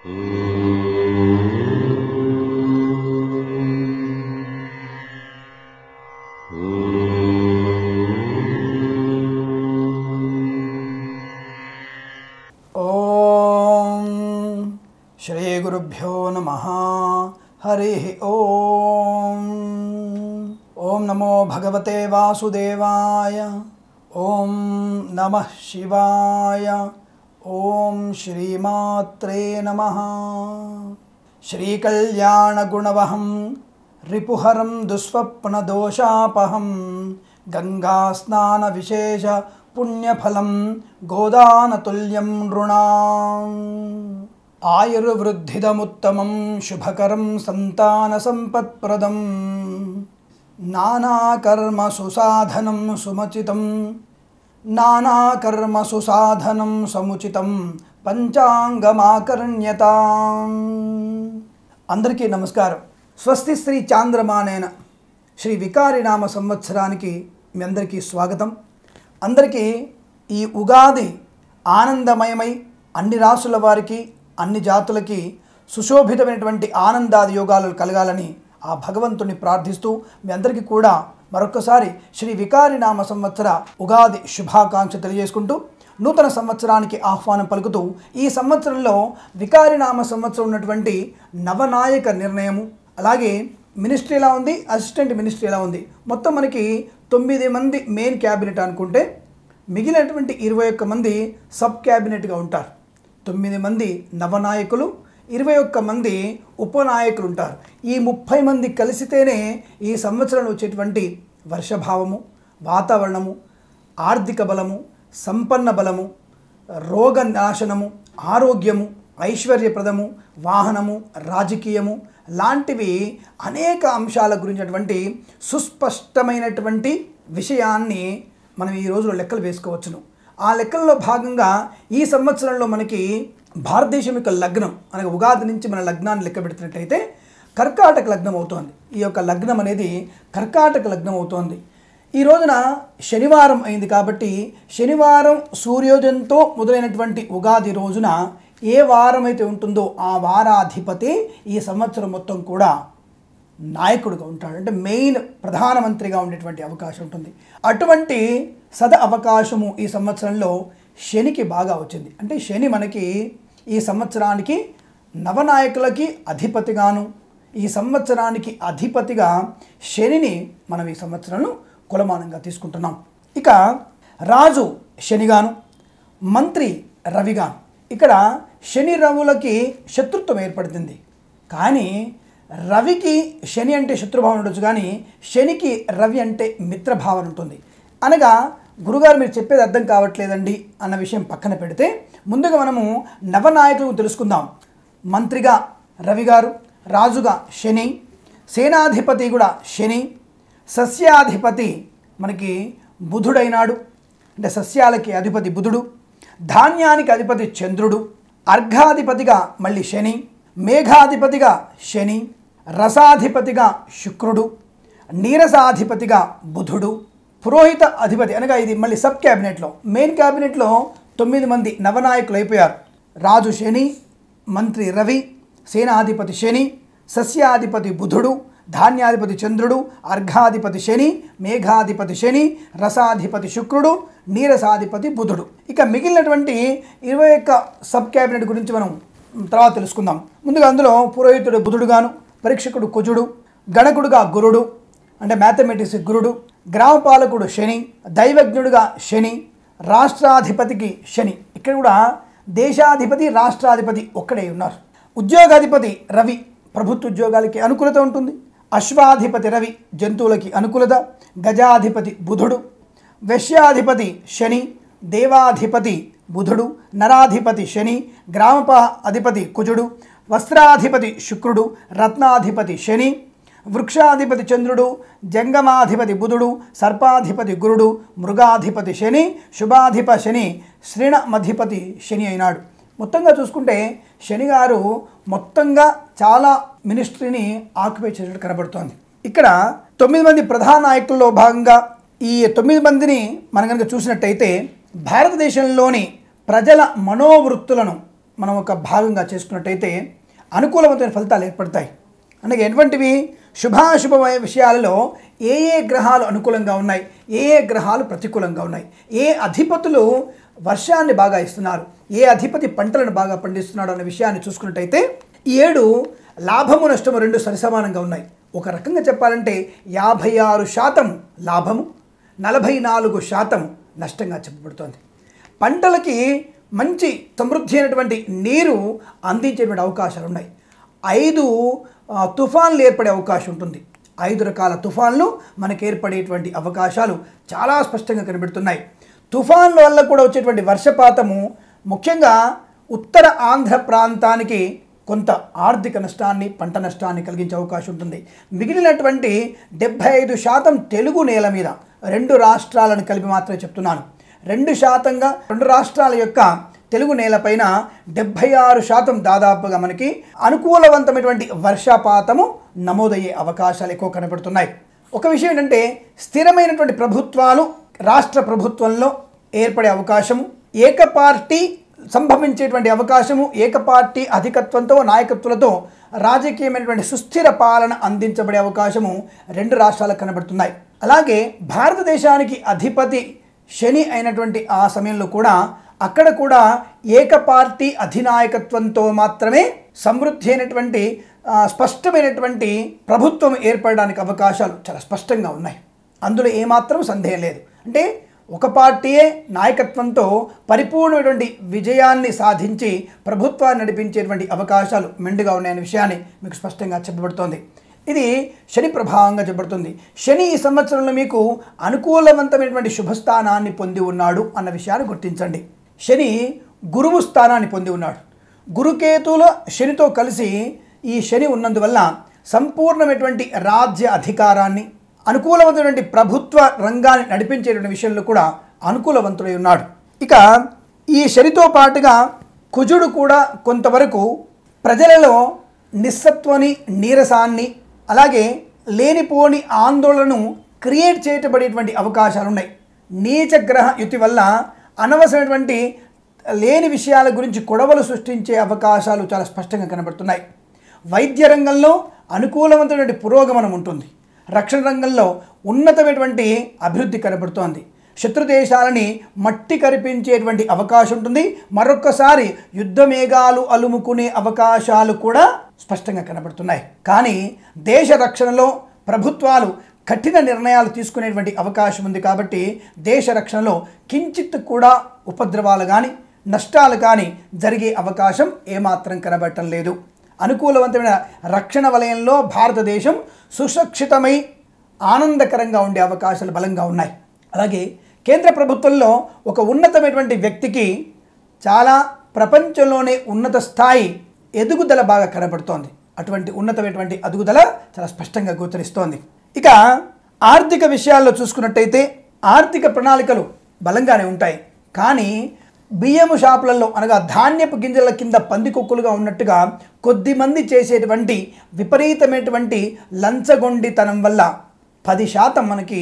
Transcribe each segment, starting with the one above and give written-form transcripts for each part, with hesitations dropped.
శ్రీ గురుభ్యో నమః. హరి ఓం. ఓం నమో భగవతే వాసుదేవాయ. ఓం నమః శివాయ. ఓం శ్రీమాత్రే నమః. శ్రీకళ్యాణగుణవహం రిపుహరం దుస్వప్నదోషాపహం గంగాస్నాన విశేష పుణ్యఫలం గోదానతుల్యం నృణాం. ఆయుర్వృద్ధిదముత్తమం శుభకరం సంతాన సంపత్ప్రదం నానాకర్మసు సాధనం సుమచితం నానాకర్మసు సాధనం సముచితం పంచాంగమాకర్ణ్యతాం. అందరికీ నమస్కారం. స్వస్తి శ్రీ చాంద్రమానేన శ్రీ వికారినామ సంవత్సరానికి మీ అందరికీ స్వాగతం. అందరికీ ఈ ఉగాది ఆనందమయమై అన్ని రాసుల వారికి అన్ని జాతులకి సుశోభితమైనటువంటి ఆనందాది యోగాలు కలగాలని ఆ భగవంతుని ప్రార్థిస్తూ మీ అందరికీ కూడా మరొకసారి శ్రీ వికారినామ సంవత్సర ఉగాది శుభాకాంక్ష తెలియజేసుకుంటూ నూతన సంవత్సరానికి ఆహ్వానం పలుకుతూ ఈ సంవత్సరంలో వికారినామ సంవత్సరం ఉన్నటువంటి నవనాయక నిర్ణయము, అలాగే మినిస్ట్రీ ఎలా ఉంది, అసిస్టెంట్ మినిస్ట్రీ ఎలా ఉంది, మొత్తం మనకి 9 మంది మెయిన్ క్యాబినెట్ అనుకుంటే మిగిలినటువంటి 21 మంది సబ్ క్యాబినెట్గా ఉంటారు. 9 మంది నవనాయకులు, 21 మంది ఉపనాయకులు ఉంటారు. ఈ 30 మంది కలిసితేనే ఈ సంవత్సరంలో వచ్చేటువంటి వర్షభావము, వాతావరణము, ఆర్థిక బలము, సంపన్న బలము, రోగ నాశనము, ఆరోగ్యము, ఐశ్వర్యప్రదము, వాహనము, రాజకీయము లాంటివి అనేక అంశాల గురించినటువంటి సుస్పష్టమైనటువంటి విషయాన్ని మనం ఈ రోజులో లెక్కలు వేసుకోవచ్చును. ఆ లెక్కల్లో భాగంగా ఈ సంవత్సరంలో మనకి భారతదేశం యొక్క లగ్నం అనగా ఉగాది నుంచి మన లగ్నాన్ని లెక్క పెడుతున్నట్టయితే కర్కాటక లగ్నం అవుతోంది. ఈ యొక్క లగ్నం అనేది కర్కాటక లగ్నం అవుతోంది. ఈ రోజున శనివారం అయింది కాబట్టి శనివారం సూర్యోదయంతో మొదలైనటువంటి ఉగాది రోజున ఏ వారం అయితే ఉంటుందో ఆ వారాధిపతి ఈ సంవత్సరం మొత్తం కూడా నాయకుడిగా ఉంటాడు. అంటే మెయిన్ ప్రధానమంత్రిగా ఉండేటువంటి అవకాశం ఉంటుంది. అటువంటి అవకాశము ఈ సంవత్సరంలో శనికి బాగా వచ్చింది. అంటే శని మనకి ఈ సంవత్సరానికి నవనాయకులకి అధిపతిగాను, ఈ సంవత్సరానికి అధిపతిగా శనిని మనం ఈ సంవత్సరంలో కులమానంగా తీసుకుంటున్నాం. ఇక రాజు శనిగాను, మంత్రి రవిగాను. ఇక్కడ శని రవులకి శత్రుత్వం ఏర్పడుతుంది. కానీ రవికి శని అంటే శత్రుభావన ఉండొచ్చు, కానీ శనికి రవి అంటే మిత్రభావన ఉంటుంది. అనగా గురుగారు మీరు చెప్పేది అర్థం కావట్లేదండి అన్న విషయం పక్కన పెడితే ముందుగా మనము నవనాయకులను తెలుసుకుందాం. మంత్రిగా రవి గారు, రాజుగా శని, సేనాధిపతి కూడా శని, సస్యాధిపతి మనకి బుధుడైనాడు. అంటే సస్యాలకి అధిపతి బుధుడు, ధాన్యానికి అధిపతి చంద్రుడు, అర్ఘాధిపతిగా మళ్ళీ శని, మేఘాధిపతిగా శని, రసాధిపతిగా శుక్రుడు, నీరసాధిపతిగా బుధుడు, పురోహిత అధిపతి అనగా ఇది మళ్ళీ సబ్ క్యాబినెట్లో. మెయిన్ క్యాబినెట్లో 9 మంది నవనాయకులు అయిపోయారు. రాజు శని, మంత్రి రవి, సేనాధిపతి శని, సస్యాధిపతి బుధుడు, ధాన్యాధిపతి చంద్రుడు, అర్ఘాధిపతి శని, మేఘాధిపతి శని, రసాధిపతి శుక్రుడు, నీరసాధిపతి బుధుడు. ఇక మిగిలినటువంటి 21 సబ్ క్యాబినెట్ గురించి మనం తర్వాత తెలుసుకుందాం. ముందుగా అందులో పురోహితుడు బుధుడుగాను, పరీక్షకుడు కుజుడు, గణకుడుగా గురుడు అంటే మ్యాథమెటిక్స్ గురుడు, గ్రామపాలకుడు శని, దైవజ్ఞుడుగా శని, రాష్ట్రాధిపతికి శని. ఇక్కడ కూడా దేశాధిపతి రాష్ట్రాధిపతి ఒక్కడే ఉన్నారు. ఉద్యోగాధిపతి రవి, ప్రభుత్వ ఉద్యోగాలకి అనుకూలత ఉంటుంది. అశ్వాధిపతి రవి, జంతువులకి అనుకూలత. గజాధిపతి బుధుడు, వైశ్యాధిపతి శని, దేవాధిపతి బుధుడు, నరాధిపతి శని, గ్రామప అధిపతి కుజుడు, వస్త్రాధిపతి శుక్రుడు, రత్నాధిపతి శని, వృక్షాధిపతి చంద్రుడు, జంగమాధిపతి బుధుడు, సర్పాధిపతి గురుడు, మృగాధిపతి శని, శుభాధిప శని, శ్రీణమధిపతి శని అయినాడు. మొత్తంగా చూసుకుంటే శని గారు మొత్తంగా చాలా మినిస్ట్రీని ఆక్యుపై చేసినట్టు కనబడుతోంది. ఇక్కడ 9 మంది ప్రధాన నాయకుల్లో భాగంగా ఈ 9 మందిని మనం కనుక చూసినట్టయితే భారతదేశంలోని ప్రజల మనోవృత్తులను మనం ఒక భాగంగా చేసుకున్నట్టయితే అనుకూలవంతమైన ఫలితాలు ఏర్పడతాయి. అనగా ఎటువంటివి? శుభాశుభ విషయాలలో ఏ ఏ గ్రహాలు అనుకూలంగా ఉన్నాయి, ఏ ఏ గ్రహాలు ప్రతికూలంగా ఉన్నాయి, ఏ అధిపతులు వర్షాన్ని బాగా ఇస్తున్నారు, ఏ అధిపతి పంటలను బాగా పండిస్తున్నాడు అనే విషయాన్ని చూసుకున్నట్టయితే ఈ ఏడు లాభము నష్టము రెండు సరిసమానంగా ఉన్నాయి. ఒక రకంగా చెప్పాలంటే 56% లాభము, 44% నష్టంగా చెప్పబడుతోంది. పంటలకి మంచి సమృద్ధి అయినటువంటి నీరు అందించేటువంటి అవకాశాలు ఉన్నాయి. 5 తుఫాన్లు ఏర్పడే అవకాశం ఉంటుంది. 5 రకాల తుఫాన్లు మనకు ఏర్పడేటువంటి అవకాశాలు చాలా స్పష్టంగా కనబడుతున్నాయి. తుఫాన్ల వల్ల కూడా వచ్చేటువంటి వర్షపాతము ముఖ్యంగా ఉత్తర ఆంధ్ర ప్రాంతానికి కొంత ఆర్థిక నష్టాన్ని, పంట నష్టాన్ని కలిగించే అవకాశం ఉంటుంది. మిగిలినటువంటి 75% తెలుగు నేల మీద, 2 రాష్ట్రాలను కలిపి మాత్రమే చెప్తున్నాను, 2%గా 2 రాష్ట్రాల యొక్క తెలుగు నేలపైన 76% దాదాపుగా మనకి అనుకూలవంతమైనటువంటి వర్షపాతము నమోదయ్యే అవకాశాలు ఎక్కువ కనబడుతున్నాయి. ఒక విషయం ఏంటంటే స్థిరమైనటువంటి ప్రభుత్వాలు రాష్ట్ర ప్రభుత్వంలో ఏర్పడే అవకాశము, ఏకపార్టీ సంభవించేటువంటి అవకాశము, ఏకపార్టీ అధికత్వంతో నాయకత్వాలతో రాజకీయమైనటువంటి సుస్థిర పాలన అందించబడే అవకాశము 2 రాష్ట్రాలకు కనబడుతున్నాయి. అలాగే భారతదేశానికి అధిపతి శని అయినటువంటి ఆ సమయంలో కూడా అక్కడ కూడా ఏకపార్టీ అధినాయకత్వంతో మాత్రమే సమృద్ధి అయినటువంటి స్పష్టమైనటువంటి ప్రభుత్వం ఏర్పడడానికి అవకాశాలు చాలా స్పష్టంగా ఉన్నాయి. అందులో ఏమాత్రం సందేహం లేదు. అంటే ఒక పార్టీయే నాయకత్వంతో పరిపూర్ణమైనటువంటి విజయాన్ని సాధించి ప్రభుత్వాన్ని నడిపించేటువంటి అవకాశాలు మెండుగా ఉన్నాయనే విషయాన్ని మీకు స్పష్టంగా చెప్పబడుతోంది. ఇది శని ప్రభావంగా చెప్పబడుతుంది. శని ఈ సంవత్సరంలో మీకు అనుకూలవంతమైనటువంటి శుభస్థానాన్ని పొంది ఉన్నాడు అన్న విషయాన్ని గుర్తించండి. శని గురువు స్థానాన్ని పొంది ఉన్నాడు. గురుకేతుల శనితో కలిసి ఈ శని ఉన్నందువల్ల సంపూర్ణమైనటువంటి రాజ్య అధికారాన్ని, అనుకూలవంతమైనటువంటి ప్రభుత్వ రంగాన్ని నడిపించేటువంటి విషయంలో కూడా అనుకూలవంతుడై ఉన్నాడు. ఇక ఈ శనితో పాటుగా కుజుడు కూడా కొంతవరకు ప్రజలలో నిస్సత్వని, నీరసాన్ని, అలాగే లేనిపోని ఆందోళనను క్రియేట్ చేయబడేటువంటి అవకాశాలు ఉన్నాయి. నీచగ్రహ యుతి వల్ల అనవసరమైనటువంటి లేని విషయాల గురించి గొడవలు సృష్టించే అవకాశాలు చాలా స్పష్టంగా కనబడుతున్నాయి. వైద్య రంగంలో అనుకూలవంతమైనటువంటి పురోగమనం ఉంటుంది. రక్షణ రంగంలో ఉన్నతమైనటువంటి అభివృద్ధి కనబడుతోంది. శత్రు దేశాలని మట్టి కరిపించేటువంటి అవకాశం ఉంటుంది. మరొక్కసారి యుద్ధ మేఘాలు అలుముకునే అవకాశాలు కూడా స్పష్టంగా కనబడుతున్నాయి. కానీ దేశ రక్షణలో ప్రభుత్వాలు కఠిన నిర్ణయాలు తీసుకునేటువంటి అవకాశం ఉంది. కాబట్టి దేశ రక్షణలో కించిత్ కూడా ఉపద్రవాలు కానీ నష్టాలు కానీ జరిగే అవకాశం ఏమాత్రం కనబడటం లేదు. అనుకూలవంతమైన రక్షణ వలయంలో భారతదేశం సురక్షితమై ఆనందకరంగా ఉండే అవకాశాలు బలంగా ఉన్నాయి. అలాగే కేంద్ర ప్రభుత్వంలో ఒక ఉన్నతమైనటువంటి వ్యక్తికి చాలా ప్రపంచంలోనే ఉన్నత స్థాయి ఎదుగుదల బాగా కనబడుతోంది. అటువంటి ఉన్నతమైనటువంటి ఎదుగుదల చాలా స్పష్టంగా గోచరిస్తోంది. ఇక ఆర్థిక విషయాల్లో చూసుకున్నట్టయితే ఆర్థిక ప్రణాళికలు బలంగానే ఉంటాయి. కానీ బియ్యము షాపులలో అనగా ధాన్యపు గింజల కింద పందికొక్కులుగా ఉన్నట్టుగా కొద్దిమంది చేసేటువంటి విపరీతమైనటువంటి లంచగొండితనం వల్ల 10% మనకి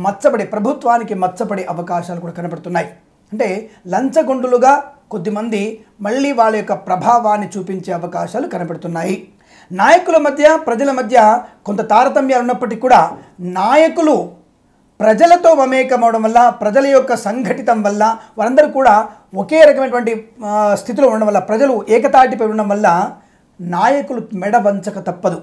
మచ్చబడే, ప్రభుత్వానికి మచ్చబడే అవకాశాలు కూడా కనబడుతున్నాయి. అంటే లంచగొండులుగా కొద్దిమంది మళ్ళీ వాళ్ళ యొక్క ప్రభావాన్ని చూపించే అవకాశాలు కనబడుతున్నాయి. నాయకుల మధ్య ప్రజల మధ్య కొంత తారతమ్యాలు ఉన్నప్పటికీ కూడా నాయకులు ప్రజలతో మమేకమవడం వల్ల, ప్రజల యొక్క సంఘటితం వల్ల, వారందరూ కూడా ఒకే రకమైనటువంటి స్థితిలో ఉండడం వల్ల, ప్రజలు ఏకతాటిపై ఉండడం వల్ల నాయకులు మెడ వంచక తప్పదు.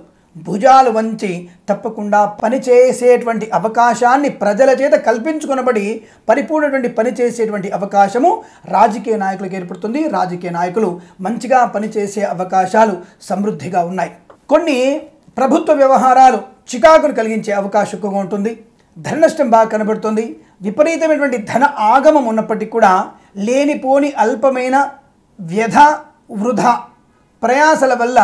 భుజాలు వంచి తప్పకుండా పనిచేసేటువంటి అవకాశాన్ని ప్రజల చేత కల్పించుకొనబడి పరిపూర్ణటువంటి పని చేసేటువంటి అవకాశము రాజకీయ నాయకులకు ఏర్పడుతుంది. రాజకీయ నాయకులు మంచిగా పనిచేసే అవకాశాలు సమృద్ధిగా ఉన్నాయి. కొన్ని ప్రభుత్వ వ్యవహారాలు చికాకును కలిగించే అవకాశం ఎక్కువగా ఉంటుంది. ధన నష్టం బాగా కనబడుతుంది. విపరీతమైనటువంటి ధన ఆగమం ఉన్నప్పటికీ కూడా లేనిపోని అల్పమైన వ్యధ వృధా ప్రయాసల వల్ల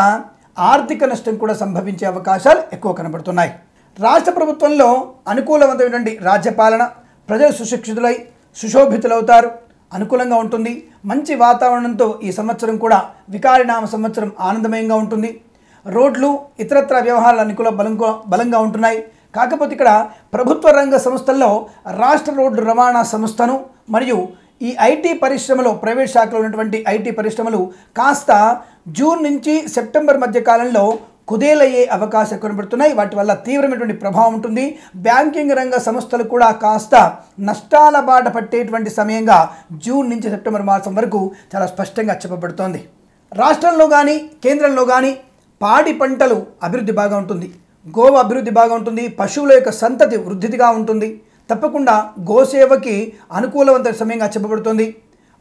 ఆర్థిక నష్టం కూడా సంభవించే అవకాశాలు ఎక్కువ కనబడుతున్నాయి. రాష్ట్ర ప్రభుత్వంలో అనుకూలవంతమైనటువంటి రాజ్యపాలన, ప్రజలు సుశిక్షితులై సుశోభితులవుతారు, అనుకూలంగా ఉంటుంది. మంచి వాతావరణంతో ఈ సంవత్సరం కూడా వికారినామ సంవత్సరం ఆనందమయంగా ఉంటుంది. రోడ్లు ఇతరత్ర వ్యవహారాలు అనుకూల బలంగా ఉంటున్నాయి. కాకపోతే ఇక్కడ ప్రభుత్వ రంగ సంస్థల్లో రాష్ట్ర రోడ్డు రవాణా సంస్థను మరియు ఈ ఐటీ పరిశ్రమలో ప్రైవేట్ శాఖలో ఉన్నటువంటి ఐటీ పరిశ్రమలు కాస్త జూన్ నుంచి సెప్టెంబర్ మధ్య కాలంలో కుదేలయ్యే అవకాశాలు కనబడుతున్నాయి. వాటి వల్ల తీవ్రమైనటువంటి ప్రభావం ఉంటుంది. బ్యాంకింగ్ రంగ సంస్థలు కూడా కాస్త నష్టాల బాట పట్టేటువంటి సమయంగా జూన్ నుంచి సెప్టెంబర్ మాసం వరకు చాలా స్పష్టంగా చెప్పబడుతోంది. రాష్ట్రంలో కానీ కేంద్రంలో కానీ పాడి పంటలు అభివృద్ధి బాగా ఉంటుంది, గోవు అభివృద్ధి బాగా ఉంటుంది, పశువుల యొక్క సంతతి వృద్ధిగా ఉంటుంది. తప్పకుండా గోసేవకి అనుకూలవంతమైన సమయంగా చెప్పబడుతుంది.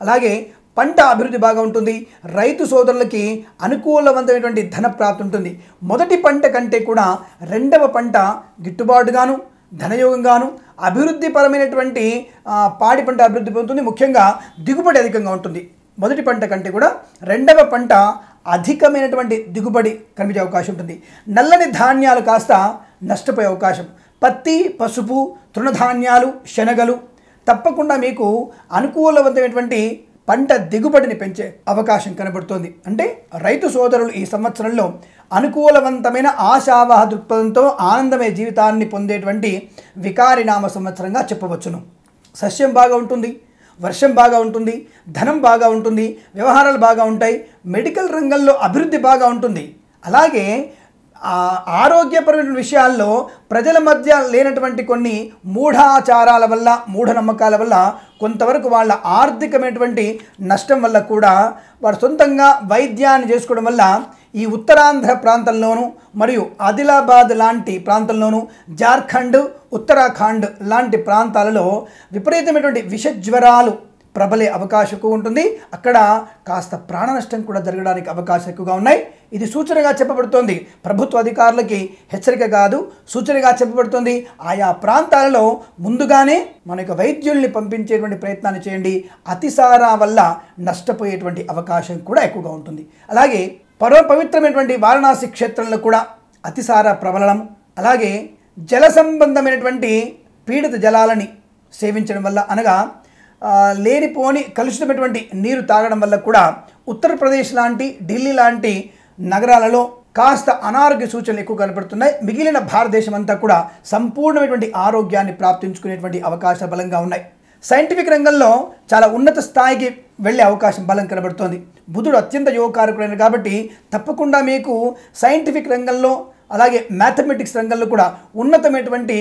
అలాగే పంట అభివృద్ధి బాగా ఉంటుంది. రైతు సోదరులకి అనుకూలవంతమైనటువంటి ధన ప్రాప్తి ఉంటుంది. మొదటి పంట కంటే కూడా రెండవ పంట గిట్టుబాటుగాను ధనయోగంగాను అభివృద్ధిపరమైనటువంటి పాడి పంట అభివృద్ధి పొందుతుంది. ముఖ్యంగా దిగుబడి అధికంగా ఉంటుంది. మొదటి పంట కంటే కూడా రెండవ పంట అధికమైనటువంటి దిగుబడి కనిపించే అవకాశం ఉంటుంది. నల్లని ధాన్యాలు కాస్త నష్టపోయే అవకాశం. పత్తి, పసుపు, తృణధాన్యాలు, శనగలు తప్పకుండా మీకు అనుకూలవంతమైనటువంటి పంట దిగుబడిని పెంచే అవకాశం కనబడుతోంది. అంటే రైతు సోదరులు ఈ సంవత్సరంలో అనుకూలవంతమైన ఆశావాహ దృక్పథంతో ఆనందమయ జీవితాన్ని పొందేటువంటి వికారినామ సంవత్సరంగా చెప్పవచ్చును. సస్యం బాగా ఉంటుంది, వర్షం బాగా ఉంటుంది, ధనం బాగా ఉంటుంది, వ్యవహారాలు బాగా ఉంటాయి, మెడికల్ రంగంలో అభివృద్ధి బాగా ఉంటుంది. అలాగే ఆరోగ్యపరమైన విషయాల్లో ప్రజల మధ్య లేనటువంటి కొన్ని మూఢాచారాల వల్ల మూఢనమ్మకాల వల్ల కొంతవరకు వాళ్ళ ఆర్థికమైనటువంటి నష్టం వల్ల కూడా వారు సొంతంగా వైద్యాన్ని చేసుకోవడం వల్ల ఈ ఉత్తరాంధ్ర ప్రాంతంలోనూ మరియు ఆదిలాబాద్ లాంటి ప్రాంతంలోనూ జార్ఖండ్, ఉత్తరాఖండ్ లాంటి ప్రాంతాలలో విపరీతమైనటువంటి విషజ్వరాలు ప్రబలే అవకాశం ఎక్కువ ఉంటుంది. అక్కడ కాస్త ప్రాణ నష్టం కూడా జరగడానికి అవకాశం ఎక్కువగా ఉన్నాయి. ఇది సూచనగా చెప్పబడుతోంది. ప్రభుత్వ అధికారులకి హెచ్చరిక కాదు, సూచనగా చెప్పబడుతుంది. ఆయా ప్రాంతాలలో ముందుగానే మన యొక్క వైద్యుల్ని పంపించేటువంటి ప్రయత్నాన్ని చేయండి. అతిసారా వల్ల నష్టపోయేటువంటి అవకాశం కూడా ఎక్కువగా ఉంటుంది. అలాగే పవిత్రమైనటువంటి వారణాసి క్షేత్రంలో కూడా అతిసార ప్రబలనం, అలాగే జల సంబంధమైనటువంటి పీడిత జలాలని సేవించడం వల్ల అనగా లేనిపోని కలుషితమైనటువంటి నీరు తాగడం వల్ల కూడా ఉత్తరప్రదేశ్ లాంటి ఢిల్లీ లాంటి నగరాలలో కాస్త అనారోగ్య సూచనలు ఎక్కువ కనపడుతున్నాయి. మిగిలిన భారతదేశం అంతా కూడా సంపూర్ణమైనటువంటి ఆరోగ్యాన్ని ప్రాప్తించుకునేటువంటి అవకాశాలు బలంగా ఉన్నాయి. సైంటిఫిక్ రంగంలో చాలా ఉన్నత స్థాయికి వెళ్ళే అవకాశం బలం కనబడుతోంది. బుధుడు అత్యంత యోగకారకుడైన కాబట్టి తప్పకుండా మీకు సైంటిఫిక్ రంగంలో అలాగే మ్యాథమెటిక్స్ రంగంలో కూడా ఉన్నతమైనటువంటి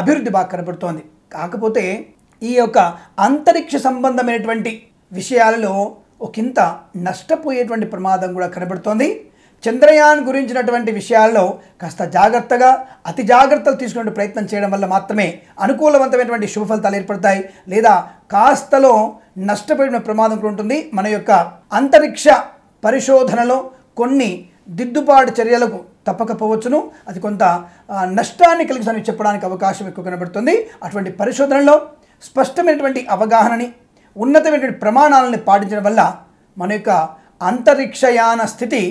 అభివృద్ధి బాగా కనబడుతోంది. కాకపోతే ఈ యొక్క అంతరిక్ష సంబంధమైనటువంటి విషయాలలో ఒకంత నష్టపోయేటువంటి ప్రమాదం కూడా కనబడుతోంది. చంద్రయాన్ గురించినటువంటి విషయాల్లో కాస్త జాగ్రత్తగా అతి జాగ్రత్తలు తీసుకునే ప్రయత్నం చేయడం వల్ల మాత్రమే అనుకూలవంతమైనటువంటి శుభ ఫలితాలు ఏర్పడతాయి. లేదా కాస్తలో నష్టపోయిన ప్రమాదం కూడా ఉంటుంది. మన యొక్క అంతరిక్ష పరిశోధనలో కొన్ని దిద్దుబాటు చర్యలకు తప్పకపోవచ్చును. అది కొంత నష్టాన్ని కలిగిస్తుందని చెప్పడానికి అవకాశం ఎక్కువ కనబడుతుంది. అటువంటి పరిశోధనలో స్పష్టమైనటువంటి అవగాహనని ఉన్నతమైనటువంటి ప్రమాణాలను పాటించడం వల్ల మన యొక్క అంతరిక్షయాన స్థితి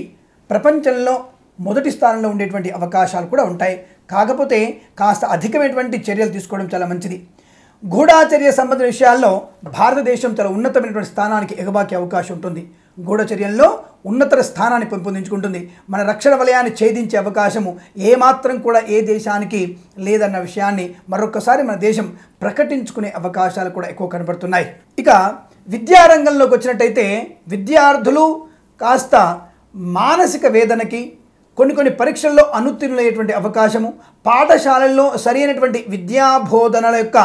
ప్రపంచంలో మొదటి స్థానంలో ఉండేటువంటి అవకాశాలు కూడా ఉంటాయి. కాకపోతే కాస్త అధికమైనటువంటి చర్యలు తీసుకోవడం చాలా మంచిది. గూఢాచర్య సంబంధించిన విషయాల్లో భారతదేశం చాలా ఉన్నతమైనటువంటి స్థానానికి ఎగబాకే అవకాశం ఉంటుంది. గూఢచర్యల్లో ఉన్నత స్థానాన్ని పెంపొందించుకుంటుంది. మన రక్షణ వలయాన్ని ఛేదించే అవకాశము ఏమాత్రం కూడా ఏ దేశానికి లేదన్న విషయాన్ని మరొకసారి మన దేశం ప్రకటించుకునే అవకాశాలు కూడా ఎక్కువ కనబడుతున్నాయి. ఇక విద్యారంగంలోకి వచ్చినట్టయితే విద్యార్థులు కాస్త మానసిక వేదనకి కొన్ని పరీక్షల్లో అనుత్తీర్ణులయ్యేటువంటి అవకాశము, పాఠశాలల్లో సరైనటువంటి విద్యాబోధనల యొక్క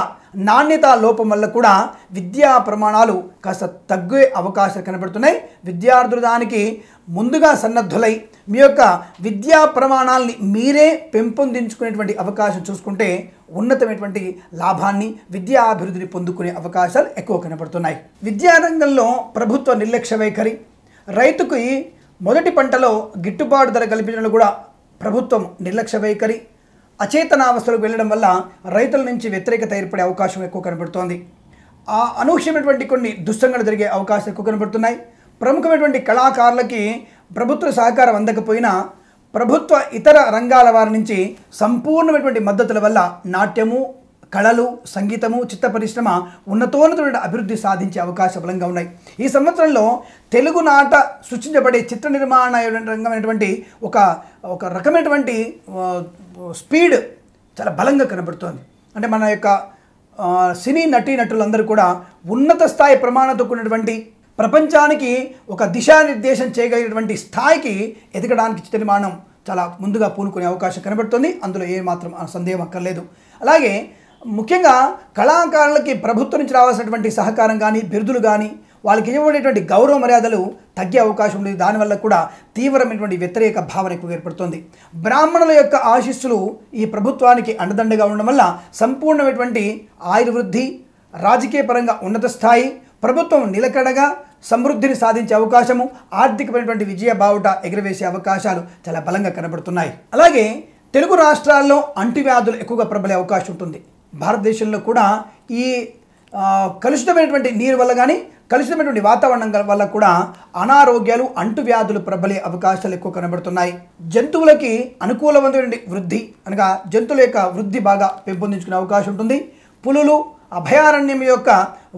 నాణ్యత లోపం వల్ల కూడా విద్యా ప్రమాణాలు కాస్త తగ్గే అవకాశాలు కనబడుతున్నాయి. విద్యార్థులు దానికి ముందుగా సన్నద్ధులై మీ యొక్క విద్యా ప్రమాణాలని మీరే పెంపొందించుకునేటువంటి అవకాశం చూసుకుంటే ఉన్నతమైనటువంటి లాభాన్ని విద్యా అభివృద్ధిని పొందుకునే అవకాశాలు ఎక్కువ కనబడుతున్నాయి. విద్యారంగంలో ప్రభుత్వ నిర్లక్ష్య వైఖరి, రైతుకి మొదటి పంటలో గిట్టుబాటు ధర కల్పించడంలో కూడా ప్రభుత్వం నిర్లక్ష్య వైఖరి, అచేతనావస్థలకు వెళ్ళడం వల్ల రైతుల నుంచి వ్యతిరేకత ఏర్పడే అవకాశం ఎక్కువ కనబడుతోంది. అనూహ్యమైనటువంటి కొన్ని దుస్సంఘటనలు జరిగే అవకాశాలు ఎక్కువ కనబడుతున్నాయి. ప్రముఖమైనటువంటి కళాకారులకి ప్రభుత్వ సహకారం అందకపోయినా ప్రభుత్వ ఇతర రంగాల వారి నుంచి సంపూర్ణమైనటువంటి మద్దతుల వల్ల నాట్యము, కళలు, సంగీతము, చిత్ర పరిశ్రమ ఉన్నతోన్నతమైన అభివృద్ధి సాధించే అవకాశం బలంగా ఉన్నాయి. ఈ సంవత్సరంలో తెలుగునాట సృష్టించబడే చిత్ర నిర్మాణ రంగమైనటువంటి ఒక రకమైనటువంటి స్పీడ్ చాలా బలంగా కనబడుతోంది. అంటే మన యొక్క సినీ నటీనటులందరూ కూడా ఉన్నత స్థాయి ప్రమాణంతో కూడినటువంటి ప్రపంచానికి ఒక దిశానిర్దేశం చేయగలిగినటువంటి స్థాయికి ఎదగడానికి చిత్రనిర్మాణం చాలా ముందుగా పూనుకునే అవకాశం కనబడుతుంది. అందులో ఏమాత్రం సందేహం అక్కర్లేదు. అలాగే ముఖ్యంగా కళాకారులకి ప్రభుత్వం నుంచి రావాల్సినటువంటి సహకారం కానీ బిరుదులు కానీ వాళ్ళకి ఇవ్వబడేటువంటి గౌరవ మర్యాదలు తగ్గే అవకాశం ఉంది. దానివల్ల కూడా తీవ్రమైనటువంటి వ్యతిరేక భావన ఎక్కువ ఏర్పడుతుంది. బ్రాహ్మణుల యొక్క ఆశీస్సులు ఈ ప్రభుత్వానికి అండదండగా ఉండడం వల్ల సంపూర్ణమైనటువంటి ఆయుర్వృద్ధి, రాజకీయ పరంగా ఉన్నత స్థాయి, ప్రభుత్వం నిలకడగా సమృద్ధిని సాధించే అవకాశము, ఆర్థికమైనటువంటి విజయ బావుట ఎగురవేసే అవకాశాలు చాలా బలంగా కనబడుతున్నాయి. అలాగే తెలుగు రాష్ట్రాల్లో అంటువ్యాధులు ఎక్కువగా ప్రబలే అవకాశం ఉంటుంది. భారతదేశంలో కూడా ఈ కలుషితమైనటువంటి నీరు వల్ల కానీ కలుషితమైనటువంటి వాతావరణం వల్ల కూడా అనారోగ్యాలు, అంటువ్యాధులు ప్రబలే అవకాశాలు ఎక్కువ కనబడుతున్నాయి. జంతువులకి అనుకూలమైనటువంటి వృద్ధి అనగా జంతువుల యొక్క వృద్ధి బాగా పెంపొందించుకునే అవకాశం ఉంటుంది. పులులు, అభయారణ్యం యొక్క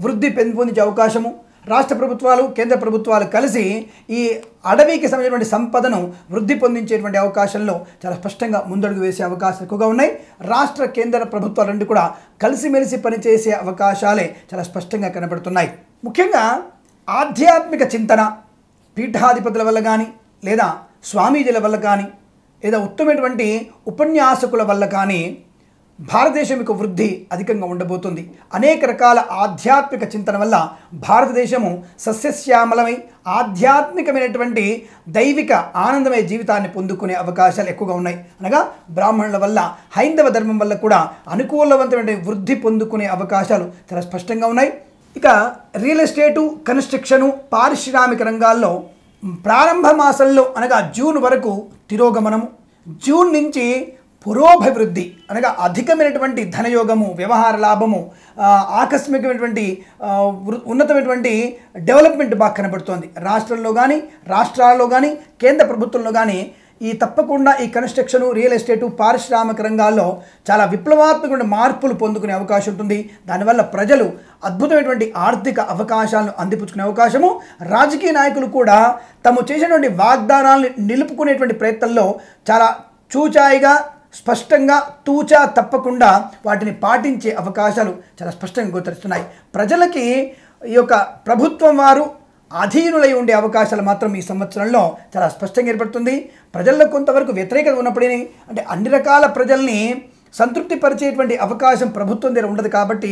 వృద్ధి పెంపొందించే అవకాశము, రాష్ట్ర ప్రభుత్వాలు, కేంద్ర ప్రభుత్వాలు కలిసి ఈ అడవికి సంబంధించినటువంటి సంపదను వృద్ధి పొందించేటువంటి అవకాశంలో చాలా స్పష్టంగా ముందడుగు వేసే అవకాశాలు ఎక్కువగా ఉన్నాయి. రాష్ట్ర కేంద్ర ప్రభుత్వాలు రెండు కూడా కలిసిమెలిసి పనిచేసే అవకాశాలే చాలా స్పష్టంగా కనబడుతున్నాయి. ముఖ్యంగా ఆధ్యాత్మిక చింతన పీఠాధిపతుల వల్ల కానీ లేదా స్వామీజీల వల్ల కానీ లేదా ఉత్తమమైనటువంటి ఉపన్యాసకుల వల్ల కానీ భారతదేశం యొక్క వృద్ధి అధికంగా ఉండబోతుంది. అనేక రకాల ఆధ్యాత్మిక చింతన వల్ల భారతదేశము సస్యశ్యామలమై ఆధ్యాత్మికమైనటువంటి దైవిక ఆనందమయ జీవితాన్ని పొందుకునే అవకాశాలు ఎక్కువగా ఉన్నాయి. అనగా బ్రాహ్మణుల వల్ల, హైందవ ధర్మం వల్ల కూడా అనుకూలవంతమైన వృద్ధి పొందుకునే అవకాశాలు చాలా స్పష్టంగా ఉన్నాయి. ఇక రియల్ ఎస్టేటు, కన్స్ట్రక్షను, పారిశ్రామిక రంగాల్లో ప్రారంభ మాసంలో అనగా జూన్ వరకు తిరోగమనము, జూన్ నుంచి పురోభివృద్ధి అనగా అధికమైనటువంటి ధనయోగము, వ్యవహార లాభము, ఆకస్మికమైనటువంటి ఉన్నతమైనటువంటి డెవలప్మెంట్ బాగా కనబడుతోంది. రాష్ట్రాల్లో కానీ కేంద్ర ప్రభుత్వంలో కానీ ఈ తప్పకుండా ఈ కన్స్ట్రక్షను, రియల్ ఎస్టేటు, పారిశ్రామిక రంగాల్లో చాలా విప్లవాత్మకమైన మార్పులు పొందుకునే అవకాశం ఉంటుంది. దానివల్ల ప్రజలు అద్భుతమైనటువంటి ఆర్థిక అవకాశాలను అందిపుచ్చుకునే అవకాశము, రాజకీయ నాయకులు కూడా తాము చేసినటువంటి వాగ్దానాలను నిలుపుకునేటువంటి ప్రయత్నంలో చాలా చూచాయిగా, స్పష్టంగా, తూచా తప్పకుండా వాటిని పాటించే అవకాశాలు చాలా స్పష్టంగా గోచరిస్తున్నాయి. ప్రజలకి ఈ యొక్క ప్రభుత్వం వారు అధీనులై ఉండే అవకాశాలు మాత్రం ఈ సంవత్సరంలో చాలా స్పష్టంగా ఏర్పడుతుంది. ప్రజల్లో కొంతవరకు వ్యతిరేకత ఉన్నప్పటికీ అంటే అన్ని రకాల ప్రజల్ని సంతృప్తి పరిచేటువంటి అవకాశం ప్రభుత్వం దగ్గర ఉండదు కాబట్టి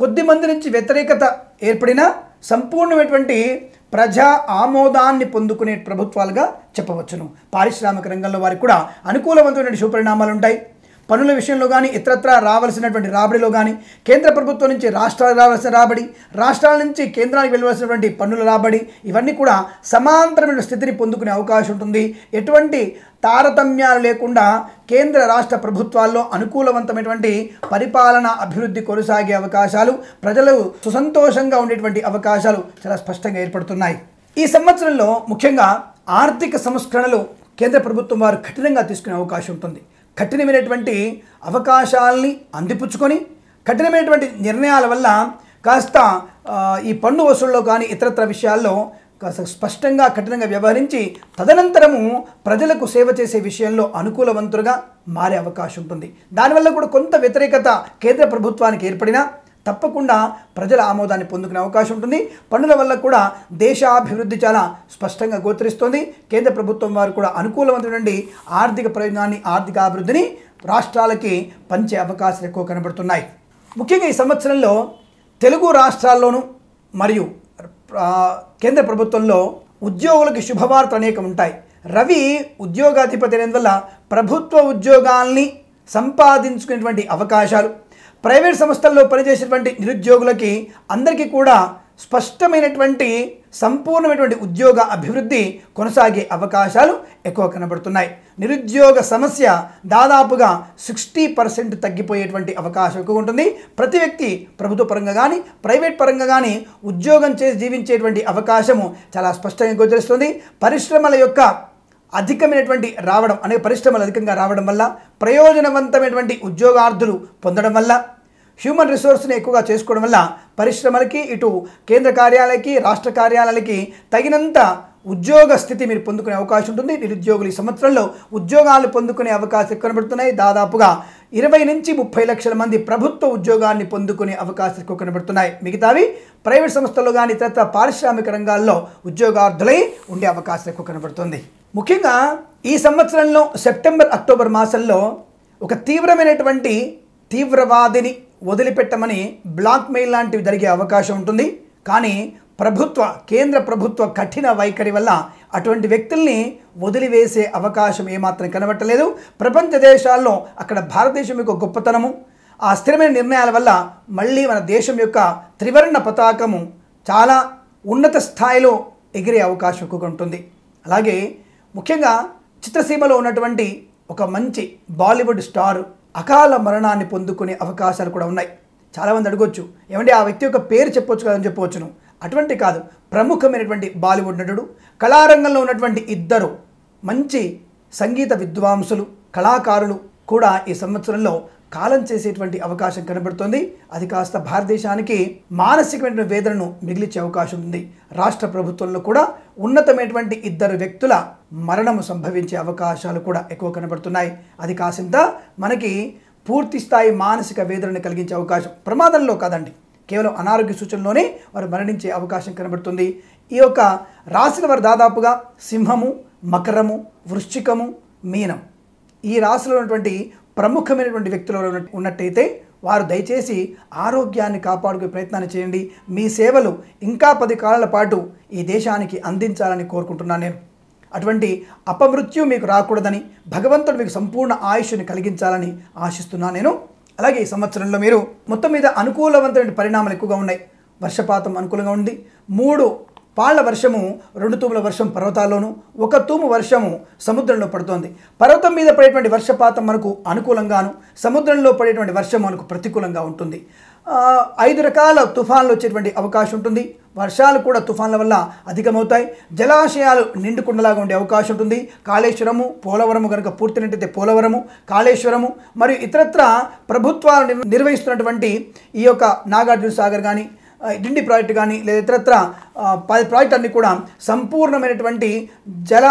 కొద్ది మంది నుంచి వ్యతిరేకత ఏర్పడినా సంపూర్ణమైనటువంటి ప్రజా ఆమోదాన్ని పొందుకునే ప్రభుత్వాలుగా చెప్పవచ్చును. పారిశ్రామిక రంగంలో వారికి కూడా అనుకూలవంతమైన శుభపరిణామాలు ఉంటాయి. పనుల విషయంలో కానీ ఇతరత్రా రావాల్సినటువంటి రాబడిలో కానీ కేంద్ర ప్రభుత్వం నుంచి రాష్ట్రాలకు రావాల్సిన రాబడి, రాష్ట్రాల నుంచి కేంద్రానికి వెళ్ళవలసినటువంటి పన్నుల రాబడి ఇవన్నీ కూడా సమాంతరమైన స్థితిని పొందుకునే అవకాశం ఉంటుంది. ఎటువంటి తారతమ్యాలు లేకుండా కేంద్ర రాష్ట్ర ప్రభుత్వాల్లో అనుకూలవంతమైనటువంటి పరిపాలన, అభివృద్ధి కొనసాగే అవకాశాలు, ప్రజలు సుసంతోషంగా ఉండేటువంటి అవకాశాలు చాలా స్పష్టంగా ఏర్పడుతున్నాయి. ఈ సంవత్సరంలో ముఖ్యంగా ఆర్థిక సంస్కరణలు కేంద్ర ప్రభుత్వం వారు కఠినంగా తీసుకునే అవకాశం ఉంటుంది. కఠినమైనటువంటి అవకాశాలని అందిపుచ్చుకొని కఠినమైనటువంటి నిర్ణయాల వల్ల కాస్త ఈ పన్ను వసూళ్ళలో కానీ ఇతరత్ర విషయాల్లో కాస్త స్పష్టంగా కఠినంగా వ్యవహరించి తదనంతరము ప్రజలకు సేవ చేసే విషయంలో అనుకూలవంతులుగా మారే అవకాశం ఉంటుంది. దానివల్ల కూడా కొంత వ్యతిరేకత కేంద్ర ప్రభుత్వానికి ఏర్పడినా తప్పకుండా ప్రజల ఆమోదాన్ని పొందుకునే అవకాశం ఉంటుంది. పన్నుల వల్ల కూడా దేశాభివృద్ధి చాలా స్పష్టంగా గోచరిస్తుంది. కేంద్ర ప్రభుత్వం వారు కూడా అనుకూలవంతమైనటువంటి ఆర్థిక ప్రయోజనాన్ని, ఆర్థికాభివృద్ధిని రాష్ట్రాలకి పంచే అవకాశాలు ఎక్కువ కనబడుతున్నాయి. ముఖ్యంగా ఈ సంవత్సరంలో తెలుగు రాష్ట్రాల్లోనూ మరియు కేంద్ర ప్రభుత్వంలో ఉద్యోగులకి శుభవార్తలు అనేకం ఉంటాయి. రవి ఉద్యోగాధిపతి అయినందువల్ల ప్రభుత్వ ఉద్యోగాల్ని సంపాదించుకునేటువంటి అవకాశాలు, ప్రైవేట్ సంస్థల్లో పనిచేసేటువంటి నిరుద్యోగులకి అందరికీ కూడా స్పష్టమైనటువంటి సంపూర్ణమైనటువంటి ఉద్యోగ అభివృద్ధి కొనసాగే అవకాశాలు ఎక్కువ కనబడుతున్నాయి. నిరుద్యోగ సమస్య దాదాపుగా 60% తగ్గిపోయేటువంటి అవకాశం ఎక్కువ ఉంటుంది. ప్రతి వ్యక్తి ప్రభుత్వ పరంగా కానీ ప్రైవేట్ పరంగా కానీ ఉద్యోగం చేసి జీవించేటువంటి అవకాశము చాలా స్పష్టంగా గోచరిస్తుంది. పరిశ్రమల యొక్క అధికమైనటువంటి రావడం అనేక పరిశ్రమలు అధికంగా రావడం వల్ల, ప్రయోజనవంతమైనటువంటి ఉద్యోగార్థులు పొందడం వల్ల, హ్యూమన్ రిసోర్స్ని ఎక్కువగా చేసుకోవడం వల్ల పరిశ్రమలకి, ఇటు కేంద్ర కార్యాలయాలకి, రాష్ట్ర కార్యాలయాలకి తగినంత ఉద్యోగ స్థితి మీరు పొందుకునే అవకాశం ఉంటుంది. నిరుద్యోగులు ఈ సంవత్సరంలో ఉద్యోగాలు పొందుకునే అవకాశం కనబడుతున్నాయి. దాదాపుగా 20 నుంచి 30 లక్షల మంది ప్రభుత్వ ఉద్యోగాన్ని పొందుకునే అవకాశాలు ఎక్కువ కనబడుతున్నాయి. మిగతావి ప్రైవేట్ సంస్థల్లో కానీ ఇతర పారిశ్రామిక రంగాల్లో ఉద్యోగార్థులై ఉండే అవకాశం ఎక్కువ కనబడుతుంది. ముఖ్యంగా ఈ సంవత్సరంలో సెప్టెంబర్ అక్టోబర్ మాసంలో ఒక తీవ్రమైనటువంటి తీవ్రవాదిని వదిలిపెట్టమని బ్లాక్మెయిల్ లాంటివి జరిగే అవకాశం ఉంటుంది. కానీ కేంద్ర ప్రభుత్వ కఠిన వైఖరి వల్ల అటువంటి వ్యక్తుల్ని వదిలివేసే అవకాశం ఏమాత్రం కనబట్టలేదు. ప్రపంచ దేశాల్లో అక్కడ భారతదేశం యొక్క గొప్పతనము, ఆ స్థిరమైన నిర్ణయాల వల్ల మళ్ళీ మన దేశం యొక్క త్రివర్ణ పతాకము చాలా ఉన్నత స్థాయిలో ఎగిరే అవకాశం ఎక్కువగా ఉంటుంది. అలాగే ముఖ్యంగా చిత్రసీమలో ఉన్నటువంటి ఒక మంచి బాలీవుడ్ స్టార్ అకాల మరణాన్ని పొందుకునే అవకాశాలు కూడా ఉన్నాయి. చాలామంది అడగొచ్చు, ఏమంటే ఆ వ్యక్తి యొక్క పేరు చెప్పొచ్చు కదని చెప్పవచ్చును. అటువంటి కాదు, ప్రముఖమైనటువంటి బాలీవుడ్ నటుడు, కళారంగంలో ఉన్నటువంటి ఇద్దరు మంచి సంగీత విద్వాంసులు, కళాకారులు కూడా ఈ సంవత్సరంలో కాలం చేసేటువంటి అవకాశం కనబడుతుంది. అది కాస్త భారతదేశానికి మానసికమైన వేదనను మిగిలించే అవకాశం ఉంది. రాష్ట్ర ప్రభుత్వంలో కూడా ఉన్నతమైనటువంటి ఇద్దరు వ్యక్తుల మరణము సంభవించే అవకాశాలు కూడా ఎక్కువ కనబడుతున్నాయి. అది కాసింత మనకి పూర్తి స్థాయి మానసిక వేదనను కలిగించే అవకాశం, ప్రమాదంలో కాదండి, కేవలం అనారోగ్య సూచనలోనే వారు మరణించే అవకాశం కనబడుతుంది. ఈ యొక్క రాశుల వారు దాదాపుగా సింహము, మకరము, వృశ్చికము, మీనం ఈ రాశిలో ఉన్నటువంటి ప్రముఖమైనటువంటి వ్యక్తులు ఉన్నట్టయితే వారు దయచేసి ఆరోగ్యాన్ని కాపాడుకునే ప్రయత్నాన్ని చేయండి. మీ సేవలు ఇంకా 10 కాలాల పాటు ఈ దేశానికి అందించాలని కోరుకుంటున్నాను నేను. అటువంటి అపమృత్యు మీకు రాకూడదని, భగవంతుడు మీకు సంపూర్ణ ఆయుష్ని కలిగించాలని ఆశిస్తున్నాను నేను. అలాగే ఈ సంవత్సరంలో మీరు మొత్తం మీద అనుకూలవంతమైన పరిణామాలు ఎక్కువగా ఉన్నాయి. వర్షపాతం అనుకూలంగా ఉంది. 3 పాళ్ల వర్షము, 2 తూముల వర్షం పర్వతాల్లోనూ, 1 తూము వర్షము సముద్రంలో పడుతోంది. పర్వతం మీద పడేటువంటి వర్షపాతం మనకు అనుకూలంగాను, సముద్రంలో పడేటువంటి వర్షం మనకు ప్రతికూలంగా ఉంటుంది. 5 రకాల తుఫాన్లు వచ్చేటువంటి అవకాశం ఉంటుంది. వర్షాలు కూడా తుఫాన్ల వల్ల అధికమవుతాయి. జలాశయాలు నిండుకుండలాగా ఉండే అవకాశం ఉంటుంది. కాళేశ్వరము, పోలవరము కనుక పూర్తినట్టయితే పోలవరము, కాళేశ్వరము మరియు ఇతరత్ర ప్రభుత్వాలు నిర్వహిస్తున్నటువంటి ఈ యొక్క నాగార్జున సాగర్ కానీ, డిండి ప్రాజెక్టు కానీ లేదా ఇతరత్ర ప్రాజెక్టు అన్నీ కూడా సంపూర్ణమైనటువంటి జల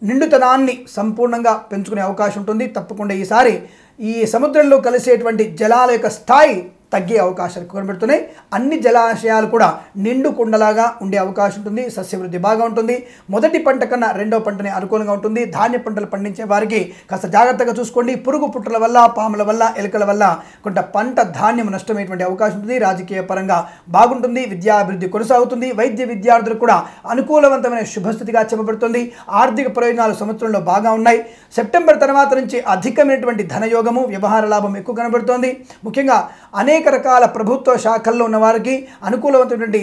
నిండుతనాన్ని సంపూర్ణంగా పెంచుకునే అవకాశం ఉంటుంది. తప్పకుండా ఈసారి ఈ సముద్రంలో కలిసేటువంటి జలాల యొక్క స్థాయి తగ్గే అవకాశాలు కనబడుతున్నాయి. అన్ని జలాశయాలు కూడా నిండు కుండలాగా ఉండే అవకాశం ఉంటుంది. సస్యవృద్ధి బాగా ఉంటుంది. మొదటి పంట కన్నా రెండవ పంటనే అనుకూలంగా ఉంటుంది. ధాన్య పంటలు పండించే వారికి కాస్త జాగ్రత్తగా చూసుకోండి. పురుగు పుట్రల వల్ల, పాముల వల్ల, ఎలుకల వల్ల కొంత పంట ధాన్యం నష్టమయ్యేటువంటి అవకాశం ఉంటుంది. రాజకీయ పరంగా బాగుంటుంది. విద్యాభివృద్ధి కొనసాగుతుంది. వైద్య విద్యార్థులు కూడా అనుకూలవంతమైన శుభస్థితిగా చెప్పబడుతుంది. ఆర్థిక ప్రయోజనాలు సంవత్సరంలో బాగా ఉన్నాయి. సెప్టెంబర్ తర్వాత నుంచి అధికమైనటువంటి ధనయోగము, వ్యవహార లాభం ఎక్కువ కనబడుతోంది. ముఖ్యంగా అనేక రకాల ప్రభుత్వ శాఖల్లో ఉన్న వారికి అనుకూలమైనటువంటి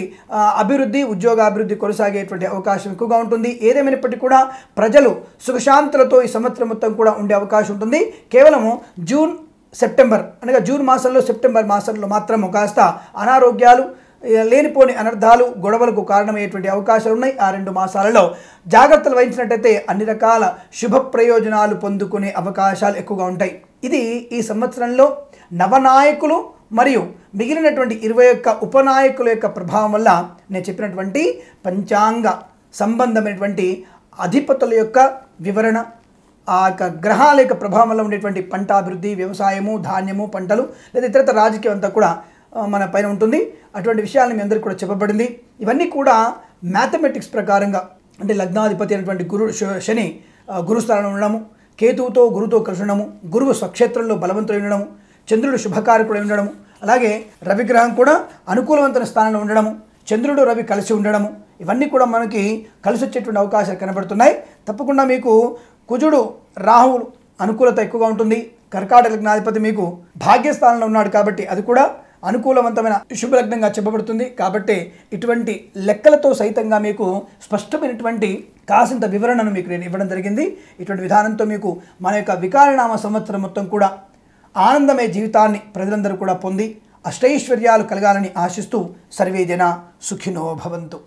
అభివృద్ధి, ఉద్యోగాభివృద్ధి కొనసాగేటువంటి అవకాశం ఎక్కువగా ఉంటుంది. ఏదేమైనప్పటికీ కూడా ప్రజలు సుఖశాంతులతో ఈ సంవత్సరం మొత్తం కూడా ఉండే అవకాశం ఉంటుంది. కేవలము సెప్టెంబర్ అనగా జూన్ మాసంలో, సెప్టెంబర్ మాసంలో మాత్రం కాస్త అనారోగ్యాలు, లేనిపోని అనర్థాలు, గొడవలకు కారణమయ్యేటువంటి అవకాశాలు ఉన్నాయి. ఆ 2 మాసాలలో జాగ్రత్తలు వహించినట్టయితే అన్ని రకాల శుభ ప్రయోజనాలు పొందుకునే అవకాశాలు ఎక్కువగా ఉంటాయి. ఇది ఈ సంవత్సరంలో నవనాయకులు మరియు మిగిలినటువంటి 21 ఉపనాయకుల యొక్క ప్రభావం వల్ల నేను చెప్పినటువంటి పంచాంగ సంబంధమైనటువంటి అధిపతుల యొక్క వివరణ, ఆ యొక్క గ్రహాల యొక్క ప్రభావం వల్ల ఉండేటువంటి పంట అభివృద్ధి, వ్యవసాయము, ధాన్యము, పంటలు లేదా ఇతరత్ర రాజకీయం అంతా కూడా మన పైన ఉంటుంది. అటువంటి విషయాలను మీ అందరికీ కూడా చెప్పబడింది. ఇవన్నీ కూడా మ్యాథమెటిక్స్ ప్రకారంగా, అంటే లగ్నాధిపతి అయినటువంటి శని గురుస్థానంలో ఉండడము, కేతువుతో గురుతో కలిసి ఉండడము, గురువు స్వక్షేత్రంలో బలవంతుడై ఉండడము, చంద్రుడు శుభకారకుడై ఉండడము, అలాగే రవిగ్రహం కూడా అనుకూలవంతమైన స్థానంలో ఉండడము, చంద్రుడు రవి కలిసి ఉండడము, ఇవన్నీ కూడా మనకి కలిసి వచ్చేటువంటి అవకాశాలు కనబడుతున్నాయి. తప్పకుండా మీకు కుజుడు రాహువులు అనుకూలత ఎక్కువగా ఉంటుంది. కర్కాటక లగ్నాధిపతి మీకు భాగ్యస్థానంలో ఉన్నాడు కాబట్టి అది కూడా అనుకూలవంతమైన శుభలగ్నంగా చెప్పబడుతుంది. కాబట్టి ఇటువంటి లెక్కలతో సైతంగా మీకు స్పష్టమైనటువంటి కాసింత వివరణను మీకు నేను ఇవ్వడం జరిగింది. ఇటువంటి విధానంతో మీకు మన యొక్క వికారనామ సంవత్సరం మొత్తం కూడా ఆనందమయ జీవితాన్ని ప్రజలందరూ కూడా పొంది అష్టైశ్వర్యాలు కలగాలని ఆశిస్తూ సర్వే జన సుఖినో భవంతు.